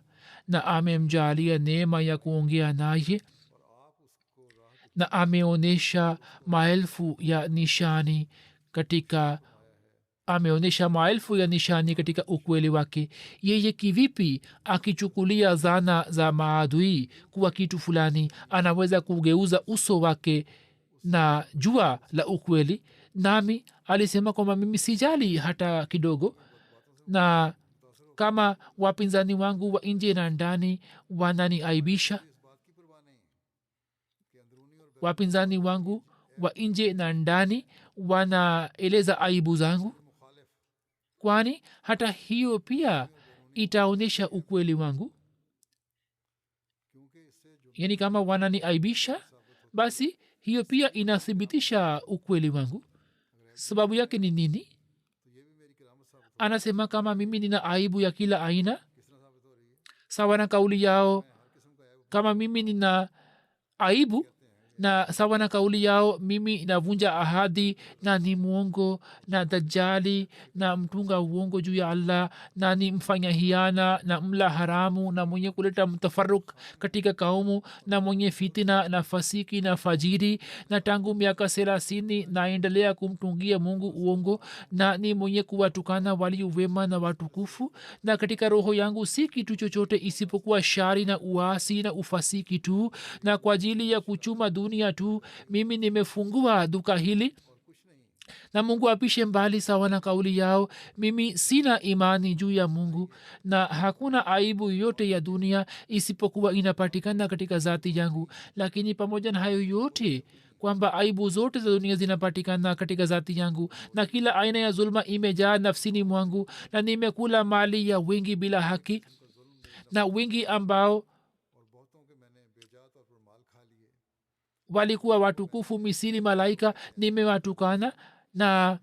na amemjalia neema ya kuongea naye na ameonyesha maelfu ya nishani katika ameonyesha maelfu ya nishani katika ukweli wake. Yeye kivipi akichukulia zana za maadui kuwa kitu fulani anaweza kugeuza uso wake na jua la ukweli? Nami alisema kwamba mimi sijali hata kidogo, na kama wapinzani wangu wa nje na ndani wananiaibisha, wapinzani wangu wa nje na ndani wanaeleza aibu zangu, kwani hata hiyo pia itaonyesha ukweli wangu. Yani kama wananiaibisha, basi hiyo pia inathibitisha ukweli wangu. Sababu yake ni nini? Anasema kama mimi nina aibu ya kila aina, sawa na kauli yao, kama mimi nina aibu na sawa na kauli yao mimi navunja ahadi na ni mwongo na dajali na mtunga uongo juu ya allah na ni mfanya hiana na mla haramu na mwenye kuleta mtafaruk katika kaumu na mwenye fitina na fasiki na fajiri, na tangu miaka 30 naendelea kumtungia mungu uongo, na ni mwenye kuwatukana walio wema na watukufu, na katika roho yangu si kitu chochote isipokuwa shari na uasi na ufasiki tu, na kwa ajili ya kuchuma dunia tu mimi nimefungua duka hili, na mungu apishe mbali sawa na kauli yao. Mimi sina imani juu ya mungu, na hakuna aibu yote ya dunia isipokuwa inapatikana katika zati yangu. Lakini pamoja na hayo yote, kwamba aibu zote za dunia zinapatikana katika zati yangu, na kila aina ya zulma imejaa nafsini mwangu, na nimekula mali ya wengi bila haki, na wengi ambao walikuwa watukufu misili malaika nimewatukana, na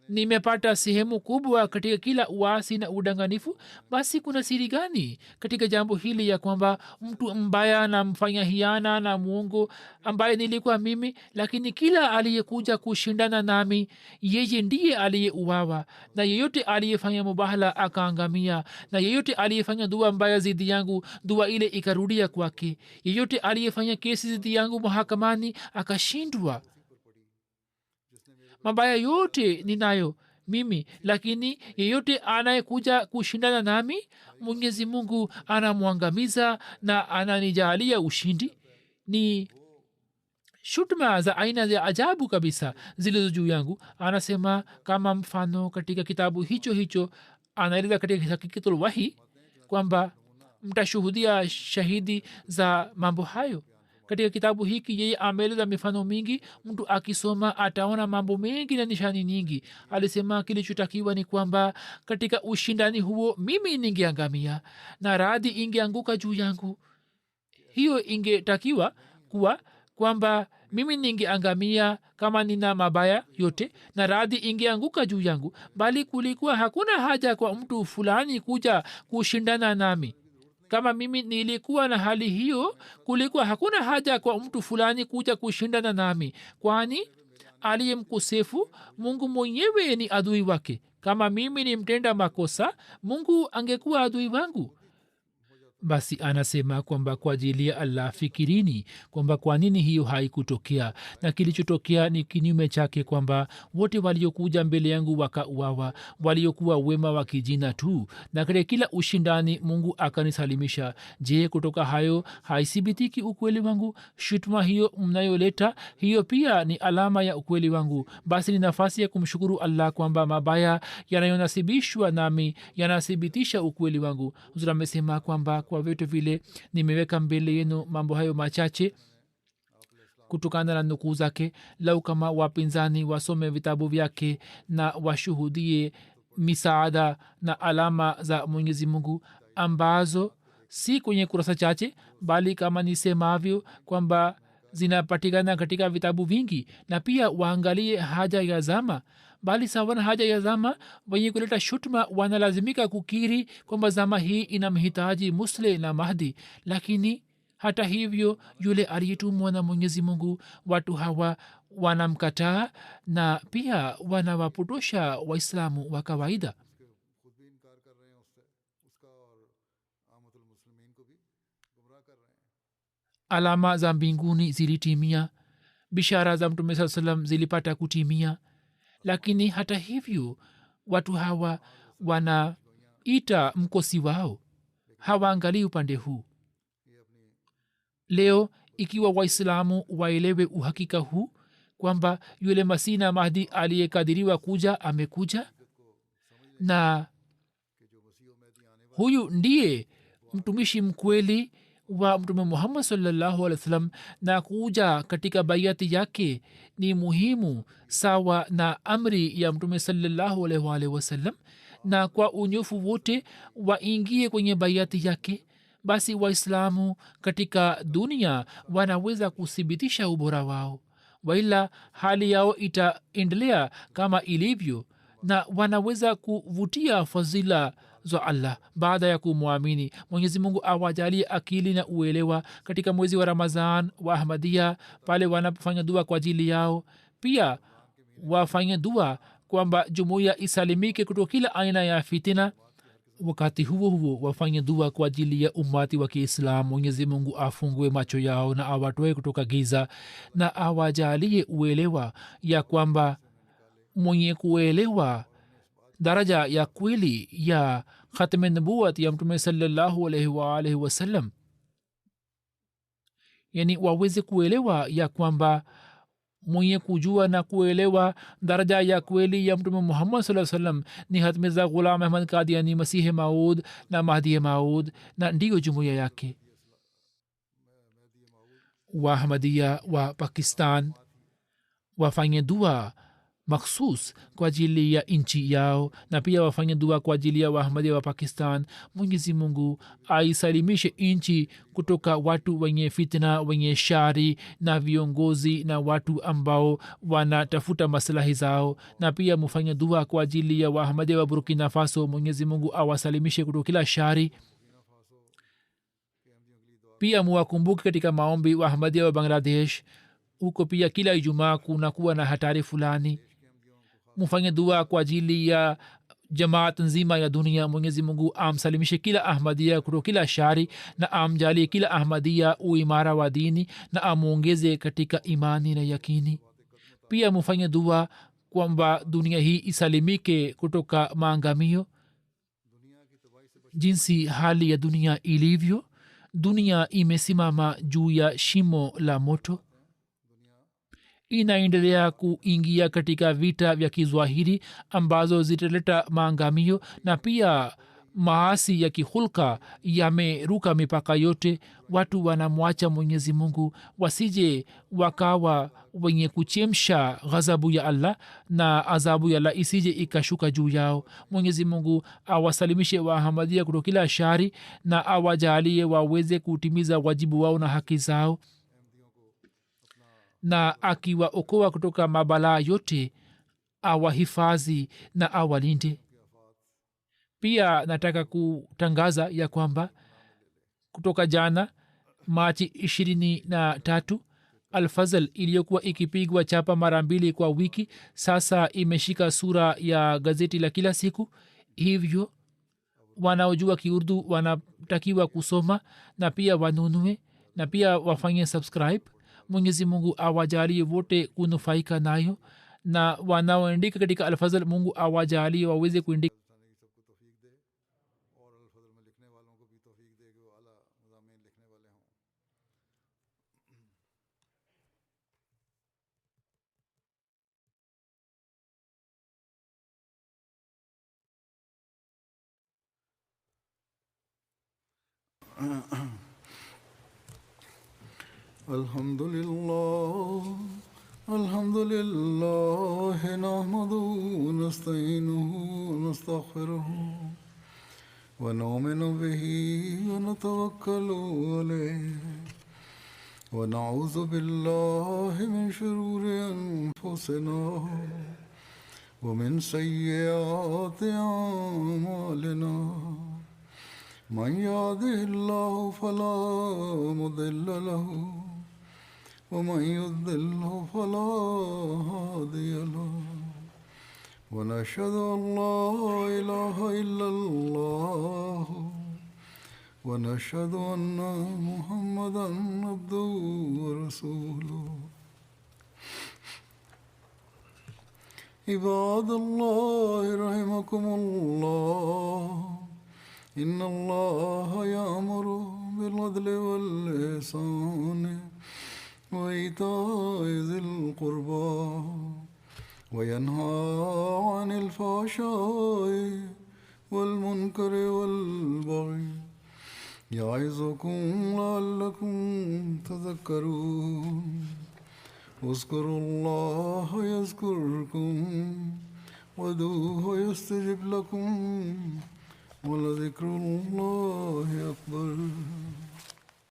nimepata sehemu kubwa katika kila uasi na udanganifu. Basi kuna siri gani katika jambo hili ya kwamba mtu mbaya na mfanya hiana na mwongo ambaye nilikuwa mimi, lakini kila aliyekuja kushindana nami yeye ndiye aliyeuawa, na yeyote aliyefanya mubahala akaangamia, na yeyote aliyefanya dua mbaya zidi yangu dua ile ikarudia kwake, yeyote aliyefanya kesi zidi yangu mahakamani akashindwa. mabaya yote ninayo mimi, lakini yeyote anayekuja kushindana nami mwenyezi mungu anamwangamiza na ananijalia ushindi. Ni shutma za aina ya ajabu kabisa zilizo juu yangu. Anasema kama mfano katika kitabu hicho hicho, anaeleza katika Hakikatul Wahi kwamba mtashuhudia shahidi za mambo hayo. Katika kitabu hiki yeye ameeleza mifano mingi, mtu akisoma ataona mambo mengi na nishani nyingi. Alisema kilichotakiwa ni kwamba katika ushindani huo mimi ningeangamia na radhi ingeanguka juu yangu. Hiyo ingetakiwa kuwa kwamba mimi ningeangamia kama nina mabaya yote na radhi ingeanguka juu yangu, bali kulikuwa hakuna haja kwa mtu fulani kuja kushindana nami. Kama mimi nilikuwa na hali hiyo, kulikuwa hakuna haja kwa mtu fulani kuja kushindana nami, kwani aliye mkosefu mungu mwenyewe ni adui wake. Kama mimi ni mtenda makosa, mungu angekuwa adui wangu. Basi anasema kwamba kwa ajili ya allah fikirini kwamba kwa nini hiyo haikutokea, na kilichotokea ni kinyume chake, kwamba wote waliokuja mbele yangu wakauawa, waliokuwa wema wa kijina tu, na katika kila ushindani mungu akanisalimisha. Je, kutoka hayo haisibitiki ukweli wangu? Shutuma hiyo mnayoleta, hiyo pia ni alama ya ukweli wangu. Basi ni nafasi ya kumshukuru allah kwamba mabaya yanayonasibishwa nami yanathibitisha ukweli wangu. Huzur amesema kwamba kwa vyote vile nimeweka mbele yenu mambo hayo machache kutokana na nukuu zake. Lau kama wapinzani wasome vitabu vyake na washuhudie misaada na alama za mwenyezi mungu ambazo si kwenye kurasa chache, bali kama nisemavyo kwamba zinapatikana katika vitabu vingi, na pia waangalie haja ya zama, bali sawa na haja ya zama wenye kuleta shutma wanalazimika kukiri kwamba zama hii inamhitaji musle na mahdi. Lakini hata hivyo yule aliyetumwa na mwenyezi mungu, watu hawa wanamkataa na pia wanawapotosha waislamu wa kawaida. Alama za mbinguni zilitimia, bishara za mtume saa salam zilipata kutimia, lakini hata hivyo watu hawa wanaita mkosi wao, hawaangalii upande huu. leo ikiwa waislamu waelewe uhakika huu kwamba yule masihi na mahdi aliyekadiriwa kuja amekuja, na huyu ndiye mtumishi mkweli wa mtume muhammad sallallahu alaihi wasallam, na kuja katika baiati yake ni muhimu sawa na amri ya mtume sallallahu alaihi wasallam, na kwa unyofu wote waingie kwenye baiati yake. Basi waislamu katika dunia wanaweza kuthibitisha ubora wao, waila hali yao itaendelea kama ilivyo, na wanaweza kuvutia fadhila za allah baada ya kumwamini. mwenyezi mungu awajalie akili na uelewa katika mwezi wa ramazan wa ahmadia. pale wanapofanya dua kwa ajili yao, pia wafanye dua kwamba jumuiya isalimike kutoka kila aina ya fitina. wakati huo huo wafanye dua kwa ajili ya umati wa kiislamu. mwenyezi mungu afungue macho yao na awatoe kutoka giza, na awajalie uelewa ya kwamba mwenye kuelewa daraja ya kweli ya khatme nubuwat ya mtume sallallahu alaihi wa alihi wasallam, yani waweze kuelewa ya kwamba mwenye kujua na kuelewa daraja ya kweli ya mtume muhammad saa salam ni hatmiza ghulam ahmad kadiani, masihi maud na mahdi maud, na ndiyo jumuiya yake. waahmadia wa pakistan wafanye dua makhsus kwa ajili ya nchi yao, na pia wafanye dua kwa ajili ya waahmadia wa pakistan. mwenyezi mungu aisalimishe nchi kutoka watu wenye fitna, wenye shari na viongozi na watu ambao wanatafuta maslahi zao. na pia mufanye dua kwa ajili ya waahmadia wa burkina faso. mwenyezi mungu awasalimishe kutoka kila shari. pia muwakumbuke katika maombi waahmadia wa bangladesh. huko pia kila ijumaa kunakuwa na hatari fulani. mufanye dua kwa ajili ya jamaat nzima ya dunia. mwenyezi mungu amsalimishe kila ahmadia kutoka kila shari, na amjalie kila ahmadia uimara wa dini, na amwongeze katika imani na yakini. pia mufanye dua kwamba dunia hii isalimike kutoka maangamio. jinsi hali ya dunia ilivyo, dunia imesimama juu ya shimo la moto, inaendelea kuingia katika vita vya kizwahiri ambazo zitaleta maangamio, na pia maasi ya kihulka yameruka mipaka yote. watu wanamwacha mwenyezi mungu, wasije wakawa wenye kuchemsha ghadhabu ya allah, na adhabu ya allah isije ikashuka juu yao. mwenyezi mungu awasalimishe waahmadia kutoka kila shari, na awajalie waweze kutimiza wajibu wao na haki zao, na akiwaokoa kutoka mabalaa yote awahifadhi na awalinde. pia nataka kutangaza ya kwamba kutoka jana Machi 23 Alfazal iliyokuwa ikipigwa chapa mara 2 kwa wiki sasa imeshika sura ya gazeti la kila siku. hivyo wanaojua kiurdu wanatakiwa kusoma na pia wanunue na pia wafanye subscribe. mwenyezi mungu awajalie wote kunufaika nayo, na wanaoandika katika Alfazal mungu awajalie waweze kuandika. Alhamdulillah, alhamdulillah, nahmaduhu nasta'inuhu wa nastaghfiruhu wa nu'minu bihi wa natawakkalu alayhi wa na'udhu billahi min shururi anfusina wa min sayyiati a'malina. من يهده الله فلا مضل له ومن يضلل فلا هادي له ونشهد أن لا إله إلا الله ونشهد أن محمدا عبده ورسوله. عباد الله رحمكم الله إن الله يأمر بالعدل والإحسان وإيتاء ذي القربى وينهى عن الفحشاء والمنكر والبغي يعظكم لعلكم تذكرون اذكروا الله يذكركم وادعوه يستجب لكم ولذكر الله أكبر